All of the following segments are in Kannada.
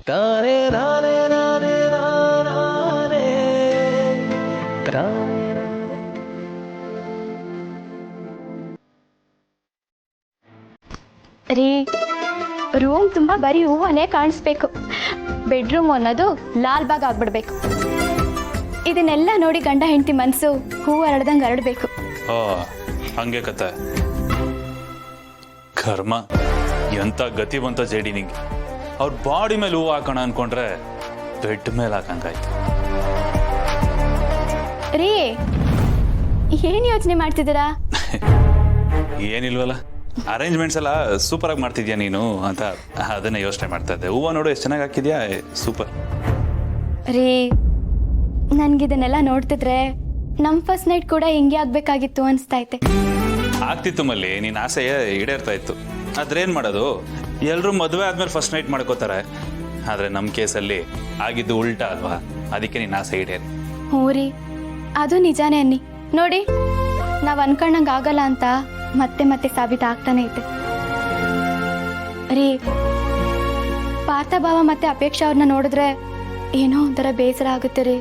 ತಾನೇ ನಾನೇ ನಾನೇ ನಾನೇ ತಾನೇ. ರೀ, ರೂಮ್ ತುಂಬ ಬರೀ ಹೂವನೇ ಕಾಣಿಸ್ಬೇಕು. ಬೆಡ್ರೂಮ್ ಅನ್ನೋದು ಲಾಲ್ ಬಾಗ್ ಆಗ್ಬಿಡ್ಬೇಕು. ಇದನ್ನೆಲ್ಲ ನೋಡಿ ಗಂಡ ಹೆಂಡತಿ ಮನಸ್ಸು ಹೂವು ಹರಡ್ದಂಗೆ ಹರಡಬೇಕು. ಓ ಹಂಗೆ ಕತೆ. ಕರ್ಮ, ಎಂಥ ಗತಿವಂತ ಜೇಡಿ ನಿಂಗೆ. ಅವ್ರ ಬಾಡಿ ಮೇಲೆ ಹೂವು ಹಾಕೋಣ ಅನ್ಕೊಂಡ್ರೆ ಬೆಡ್ ಮೇಲೆ ಹಾಕಂಗಾಯ್ತು. ರೀ, ಏನು ಯೋಚನೆ ಮಾಡ್ತಿದ್ದೀರಾ? ಏನಿಲ್ವಲ್ಲ, ಅರೇಂಜ್ಮೆಂಟ್ಸ್ ಎಲ್ಲ ಸೂಪರ್ ಆಗಿ ಮಾಡ್ತಿದ್ಯಾ ನೀನು ಅಂತ ಅದನ್ನೇ ಯೋಚನೆ ಮಾಡ್ತಾ ಇದ್ದೆ. ಹೂವು ನೋಡು ಎಷ್ಟು ಚೆನ್ನಾಗಿ ಹಾಕಿದ್ಯಾ, ಸೂಪರ್. ರೀ, ನನ್ಗಿದನ್ನೆಲ್ಲ ನೋಡ್ತಿದ್ರೆ ನಮ್ಮ ಫಸ್ಟ್ ನೈಟ್ ಕೂಡ ಹಿಂಗೆ ಆಗ್ಬೇಕಾಗಿತ್ತು ಅನಿಸ್ತೈತೆ. ಆಗ್ತಿತ್ತು ಮಲ್ಲಿ, ನಿನ್ನ ಆಸೆ ಈಡೇರ್ತಾ ಇತ್ತು. ಆದ್ರೇನ್ ಮಾಡೋದು, ಎಲ್ಲರೂ ಮದುವೆ ಆದ್ಮೇಲೆ ಫಸ್ಟ್ ನೈಟ್ ಮಾಡ್ಕೋತಾರೆ. ಆದ್ರೆ ನಮ್ಮ ಕೇಸಲ್ಲಿ ಆಗಿದ್ದು ಉಲ್ಟಾ ಅಲ್ವಾ, ಅದಕ್ಕೆ ನಿನ್ನ ಆಸೆ ಈಡೇರಿ. ಹ್ಞೂ ರೀ, ಅದು ನಿಜಾನೇ ಅನ್ನಿ. ನೋಡಿ, ನಾವು ಅನ್ಕೊಂಡಂಗೆ ಆಗಲ್ಲ ಅಂತ ಮತ್ತೆ ಮತ್ತೆ ಸಾಬೀತಾಗ್ತಾನೆ ಐತೆ. ರೀ, ಪಾರ್ಥ ಭಾವ ಮತ್ತೆ ಅಪೇಕ್ಷಾ ಅವ್ರನ್ನ ನೋಡಿದ್ರೆ ಏನೋ ಒಂಥರ ಬೇಸರ ಆಗುತ್ತೆ ರೀ.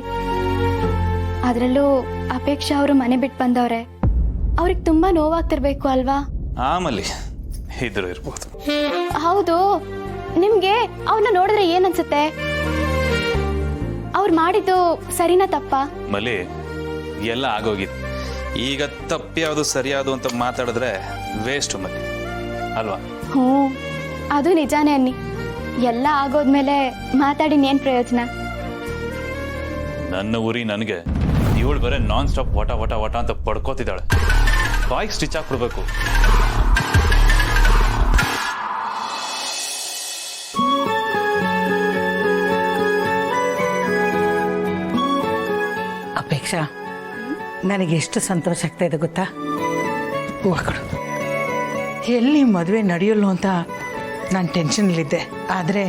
ಅದರಲ್ಲೂ ಅಪೇಕ್ಷಾ ಅವರು ಮನೆ ಬಿಟ್ಟು ಬಂದವ್ರೆ, ಅವ್ರಿಗೆ ತುಂಬಾ ನೋವಾಗ್ತಿರ್ಬೇಕು ಅಲ್ವಾ? ಆಮಲ್ಲಿ ಇದ್ರು ಇರ್ಬೋದು. ಹೌದು, ನಿಮ್ಗೆ ಅವ್ರನ್ನ ನೋಡಿದ್ರೆ ಏನನ್ಸುತ್ತೆ? ಅವ್ರು ಮಾಡಿದ್ದು ಸರಿನಾ ತಪ್ಪಾ? ಮಲ್ಲಿ, ಎಲ್ಲ ಆಗೋಗಿತ್ತು. ಈಗ ತಪ್ಪು ಯಾವುದು ಸರಿಯಾದು ಅಂತ ಮಾತಾಡಿದ್ರೆ ವೇಸ್ಟ್ ಮಲ್ಲಿ, ಅಲ್ವಾ? ಹ್ಞೂ, ಅದು ನಿಜಾನೇ ಅನ್ನಿ. ಎಲ್ಲ ಆಗೋದ್ಮೇಲೆ ಮಾತಾಡಿನೇನು ಪ್ರಯೋಜನ? ನನ್ನ ಊರಿ ನನಗೆ ಇವಳು ಬರೀ ನಾನ್ ಸ್ಟಾಪ್ ವಟ ವಟ ವಟ ಅಂತ ಪಡ್ಕೋತಿದ್ದಾಳೆ. ಬಾಯ್ಗೆ ಸ್ಟಿಚ್ ಹಾಕ್ಬಿಡ್ಬೇಕು. ಅಪೇಕ್ಷಾ, ನನಗೆ ಎಷ್ಟು ಸಂತೋಷ ಆಗ್ತಾ ಇದೆ ಗೊತ್ತಾ? ಹೂವು ಕೊಡು. ಎಲ್ಲಿ ಮದುವೆ ನಡೆಯಲ್ಲ ಅಂತ ನಾನು ಟೆನ್ಷನಲ್ಲಿದ್ದೆ. ಆದರೆ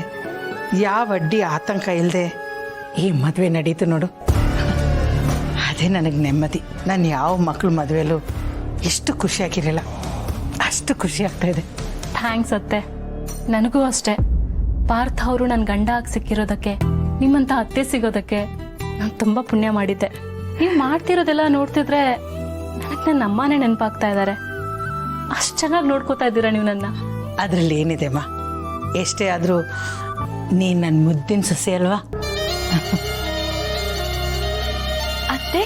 ಯಾವ ಅಡ್ಡಿ ಆತಂಕ ಇಲ್ಲದೆ ಈ ಮದುವೆ ನಡೀತು ನೋಡು, ಅದೇ ನನಗೆ ನೆಮ್ಮದಿ. ನಾನು ಯಾವ ಮಕ್ಕಳು ಮದುವೆಯಲ್ಲೂ ಎಷ್ಟು ಖುಷಿಯಾಗಿರಲಿಲ್ಲ, ಅಷ್ಟು ಖುಷಿ ಆಗ್ತಾ ಇದೆ. ಥ್ಯಾಂಕ್ಸ್ ಅತ್ತೆ. ನನಗೂ ಅಷ್ಟೇ. ಪಾರ್ಥ ಅವರು ನನ್ನ ಗಂಡ ಆಗಿ ಸಿಕ್ಕಿರೋದಕ್ಕೆ, ನಿಮ್ಮಂಥ ಅತ್ತೆ ಸಿಗೋದಕ್ಕೆ ನಾನು ತುಂಬ ಪುಣ್ಯ ಮಾಡಿದ್ದೆ. ನೀವು ಮಾಡ್ತಿರೋದೆಲ್ಲ ನೋಡ್ತಿದ್ರೆ ನನಗೆ ನನ್ನ ಅಮ್ಮನೇ ನೆನಪಾಗ್ತಾ ಇದ್ದಾರೆ. ಅಷ್ಟು ಚೆನ್ನಾಗಿ ನೋಡ್ಕೋತಾ ಇದ್ದೀರಾ ನೀವು ನನ್ನ. ಅದರಲ್ಲಿ ಏನಿದೆ ಅಮ್ಮ, ಎಷ್ಟೇ ಆದರೂ ನೀನು ನನ್ನ ಮುದ್ದಿನ ಸೊಸೆ ಅಲ್ವಾ? ಅತ್ತೆ,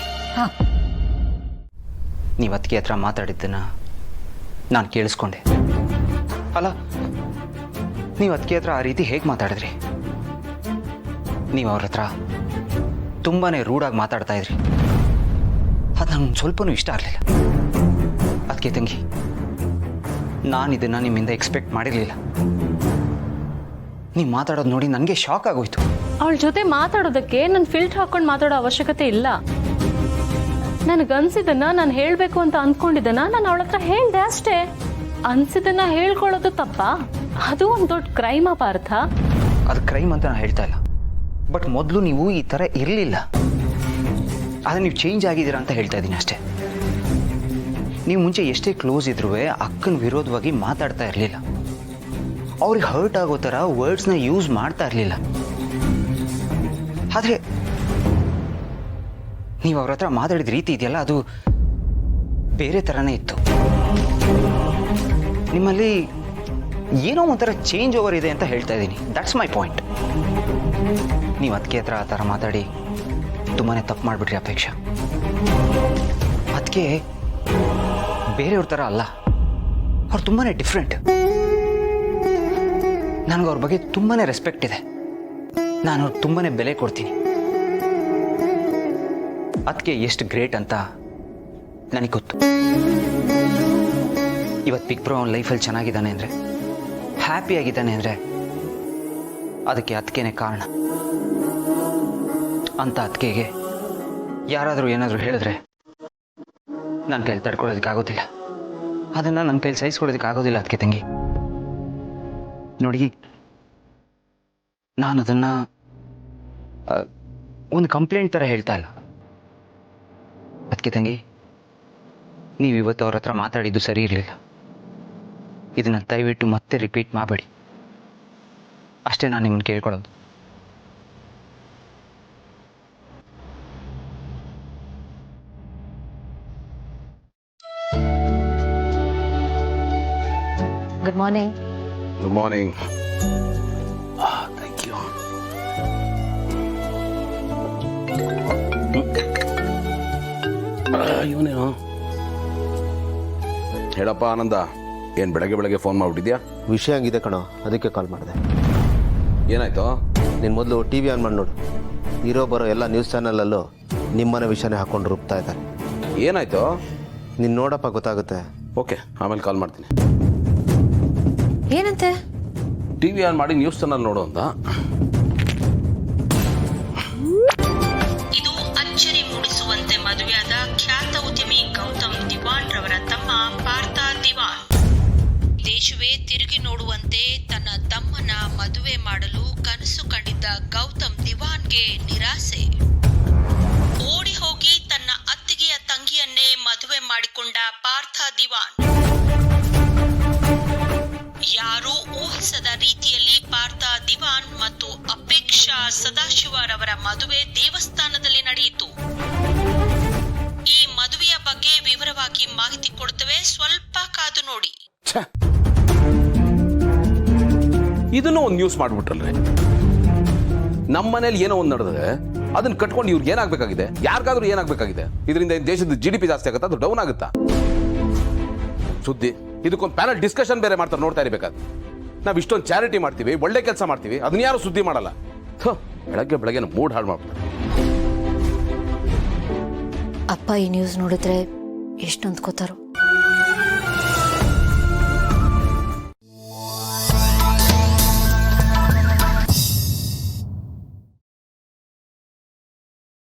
ನೀವು ಅದಕ್ಕೆ ಹತ್ರ ಮಾತಾಡಿದ್ದನ್ನ ನಾನು ಕೇಳಿಸ್ಕೊಂಡೆ. ಅಲ್ಲ, ನೀವು ಅದಕ್ಕೆ ಹತ್ರ ಆ ರೀತಿ ಹೇಗೆ ಮಾತಾಡಿದ್ರಿ? ನೀವು ಅವ್ರ ಹತ್ರ ತುಂಬಾ ರೂಢಾಗಿ ಮಾತಾಡ್ತಾ ಇದ್ರಿ. ಅದು ನಂಗೆ ಸ್ವಲ್ಪನೂ ಇಷ್ಟ ಆಗಲಿಲ್ಲ. ಅದಕ್ಕೆ ತಂಗಿ, ನಾನು ಇದನ್ನು ನಿಮ್ಮಿಂದ ಎಕ್ಸ್ಪೆಕ್ಟ್ ಮಾಡಿರಲಿಲ್ಲ. ನೀವು ಮಾತಾಡೋದು ನೋಡಿ ನನಗೆ ಶಾಕ್ ಆಗೋಯ್ತು. ಅವಳ ಜೊತೆ ಮಾತಾಡೋದಕ್ಕೆ ನಾನು ಫಿಲ್ಟರ್ ಹಾಕೊಂಡು ಮಾತಾಡೋ ಅವಶ್ಯಕತೆ ಇಲ್ಲ. ನನಗನ್ಸಿದ್ದನ್ನ ನಾನು ಹೇಳಬೇಕು ಅಂತ ಅಂದ್ಕೊಂಡಿದ್ದನ್ನ ನಾನು ಅವಳ ಹತ್ರ ಹೇಳಿದೆ ಅಷ್ಟೇ. ಅನ್ಸಿದ್ದನ್ನ ಹೇಳ್ಕೊಳ್ಳೋದು ತಪ್ಪಾ? ಅದು ಒಂದು ದೊಡ್ಡ ಕ್ರೈಮಾ ಪಾರ್ಥ? ಅದು ಕ್ರೈಮ್ ಅಂತ ನಾನು ಹೇಳ್ತಾ ಇಲ್ಲ. ಬಟ್ ಮೊದಲು ನೀವು ಈ ಥರ ಇರಲಿಲ್ಲ. ಆದರೆ ನೀವು ಚೇಂಜ್ ಆಗಿದ್ದೀರಾ ಅಂತ ಹೇಳ್ತಾ ಇದ್ದೀನಿ ಅಷ್ಟೇ. ನೀವು ಮುಂಚೆ ಎಷ್ಟೇ ಕ್ಲೋಸ್ ಇದ್ರೂ ಅಕ್ಕನ ವಿರೋಧವಾಗಿ ಮಾತಾಡ್ತಾ ಇರಲಿಲ್ಲ. ಅವ್ರಿಗೆ ಹರ್ಟ್ ಆಗೋ ಥರ ವರ್ಡ್ಸ್ನ ಯೂಸ್ ಮಾಡ್ತಾ ಇರಲಿಲ್ಲ. ಆದರೆ ನೀವು ಅವ್ರ ಹತ್ರ ಮಾತಾಡಿದ ರೀತಿ ಇದೆಯಲ್ಲ, ಅದು ಬೇರೆ ಥರನೇ ಇತ್ತು. ನಿಮ್ಮಲ್ಲಿ ಏನೋ ಒಂಥರ ಚೇಂಜ್ ಓವರ್ ಇದೆ ಅಂತ ಹೇಳ್ತಾ ಇದ್ದೀನಿ. That's my point. ನೀವು ಅದಕ್ಕೆ ಹತ್ರ ಆ ಥರ ಮಾತಾಡಿ ತುಂಬಾ ತಪ್ಪು ಮಾಡಿಬಿಟ್ರಿ ಅಪೇಕ್ಷಾ. ಅದಕ್ಕೆ ಬೇರೆಯವ್ರ ಥರ ಅಲ್ಲ, ಅವ್ರು ತುಂಬಾ ಡಿಫ್ರೆಂಟ್. ನನಗೆ ಅವ್ರ ಬಗ್ಗೆ ತುಂಬಾ ರೆಸ್ಪೆಕ್ಟ್ ಇದೆ. ನಾನು ಅವ್ರಿಗೆ ತುಂಬಾ ಬೆಲೆ ಕೊಡ್ತೀನಿ. ಅದಕ್ಕೆ ಎಷ್ಟು ಗ್ರೇಟ್ ಅಂತ ನನಗೆ ಗೊತ್ತು. ಇವತ್ತು ಬಿಗ್ ಬ್ರೋ ಅವ್ನ ಲೈಫಲ್ಲಿ ಚೆನ್ನಾಗಿದ್ದಾನೆ ಅಂದರೆ, ಹ್ಯಾಪಿ ಆಗಿದ್ದಾನೆ ಅಂದರೆ ಅದಕ್ಕೆ ಅದಕ್ಕೇನೆ ಕಾರಣ ಅಂತ. ಅದಕ್ಕೆ ಯಾರಾದರೂ ಏನಾದರೂ ಹೇಳಿದ್ರೆ ನನ್ನ ಕೈಲಿ ತಡ್ಕೊಳ್ಳೋದಕ್ಕಾಗೋದಿಲ್ಲ. ಅದನ್ನು ನನ್ನ ಕೈಲಿ ಸಹಿಸ್ಕೊಳ್ಳೋದಕ್ಕಾಗೋದಿಲ್ಲ. ಅದಕ್ಕೆ ತಂಗಿ ನೋಡಿ, ನಾನು ಅದನ್ನು ಒಂದು ಕಂಪ್ಲೇಂಟ್ ಥರ ಹೇಳ್ತಾ ಇಲ್ಲ. ಅದಕ್ಕೆ ತಂಗಿ, ನೀವು ಇವತ್ತು ಅವ್ರ ಹತ್ರ ಮಾತಾಡಿದ್ದು ಸರಿ ಇರಲಿಲ್ಲ. ಇದನ್ನು ದಯವಿಟ್ಟು ಮತ್ತೆ ರಿಪೀಟ್ ಮಾಡಬೇಡಿ ಅಷ್ಟೇ ನಾನು ನಿಮ್ಮನ್ನು ಕೇಳ್ಕೊಳ್ಳೋದು. Good morning. Good morning. Thank you. ಇವನೇನು ಹೇಳಪ್ಪ ಆನಂದ, ಏನು ಬೆಳಗ್ಗೆ ಬೆಳಗ್ಗೆ ಫೋನ್ ಮಾಡಿಬಿಟ್ಟಿದ್ಯಾ? ವಿಷಯ ಹಂಗಿದೆ ಕಣೋ, ಅದಕ್ಕೆ ಕಾಲ್ ಮಾಡಿದೆ. ಏನಾಯ್ತು? ನೀನು ಮೊದಲು ಟಿ ವಿ ಆನ್ ಮಾಡಿ ನೋಡು. ಇರೋ ಬರೋ ಎಲ್ಲ ನ್ಯೂಸ್ ಚಾನಲಲ್ಲೂ ನಿಮ್ಮನೆ ವಿಷಯನೇ ಹಾಕೊಂಡು ರೂಪ್ತಾ ಇದ್ದಾರೆ. ಏನಾಯ್ತು? ನೀನು ನೋಡಪ್ಪ, ಗೊತ್ತಾಗುತ್ತೆ. ಓಕೆ, ಆಮೇಲೆ ಕಾಲ್ ಮಾಡ್ತೀನಿ. ಏನಂತೆ? ಟಿ ವಿ ಆನ್ ಮಾಡಿ ನ್ಯೂಸ್ ಚಾನಲ್ ನೋಡು ಅಂತ. ಇದು ಅಚ್ಚರಿ ಮೂಡಿಸುವಂತೆ ಮದುವೆಯಾದ ಖ್ಯಾತ ಉದ್ಯಮಿ ಗೌತಮ್ ದಿವಾನ್ ರವರ ತಮ್ಮ ಪಾರ್ಥ ದಿವಾನ್. ದೇಶವೇ ತಿರುಗಿ ನೋಡುವಂತೆ ತನ್ನ ತಮ್ಮನ ಮದುವೆ ಮಾಡಲು ಕನಸು ಕಂಡಿದ್ದ ಗೌತಮ್ ದಿವಾನ್ಗೆ ನಿರಾಸೆ. ಓಡಿ ಹೋಗಿ ತನ್ನ ಅತ್ತಿಗೆಯ ತಂಗಿಯನ್ನೇ ಮದುವೆ ಮಾಡಿಕೊಂಡ ಪಾರ್ಥ ದಿವಾನ್. ಯಾರೂ ಊಹಿಸದ ರೀತಿಯಲ್ಲಿ ಪಾರ್ಥ ದಿವಾನ್ ಮತ್ತು ಅಪೇಕ್ಷಾ ಸದಾಶಿವರವರ ಮದುವೆ ದೇವಸ್ಥಾನದಲ್ಲಿ ನಡೆಯಿತು. ಈ ಮದುವೆಯ ಬಗ್ಗೆ ವಿವರವಾಗಿ ಮಾಹಿತಿ ಕೊಡುತ್ತೇವೆ, ಸ್ವಲ್ಪ ಕಾದು ನೋಡಿ. ಇದನ್ನು ಒಂದು ನ್ಯೂಸ್ ಮಾಡ್ಬಿಟ್ರಲ್ರಿ. ನಮ್ಮ ಮನೇಲಿ ಏನೋ ಒಂದು ನಡೆದ್ರೆ ಅದನ್ನ ಕಟ್ಕೊಂಡು ಇವ್ರಿಗೆ ಏನಾಗಬೇಕಾಗಿದೆ, ಯಾರಿಗಾದ್ರೂ ಏನಾಗಬೇಕಾಗಿದೆ? ಇದರಿಂದ ದೇಶದ GDP ಜಾಸ್ತಿ ಆಗುತ್ತಾ, ಅದು ಡೌನ್ ಆಗುತ್ತಾ? ಸುದ್ದಿ ಇದಕ್ಕೊಂದು ಪ್ಯಾನಲ್ ಡಿಸ್ಕಷನ್ ಬೇರೆ ಮಾಡ್ತಾರೆ, ನೋಡ್ತಾ ಇರಬೇಕಾದ್ರೆ. ನಾವು ಇಷ್ಟೊಂದು ಚಾರಿಟಿ ಮಾಡ್ತೀವಿ, ಒಳ್ಳೆ ಕೆಲಸ ಮಾಡ್ತೀವಿ, ಅದನ್ನ ಯಾರು ಸುದ್ದಿ ಮಾಡಲ್ಲ. ಬೆಳಗ್ಗೆ ಬೆಳಗ್ಗೆ ಮೂಡ್ ಹಾಳು ಮಾಡ್ತಾರೆ. ಅಪ್ಪ ಈ ನ್ಯೂಸ್ ನೋಡಿದ್ರೆ ಎಷ್ಟು ಅಂದ್ಕೋತಾರೋ.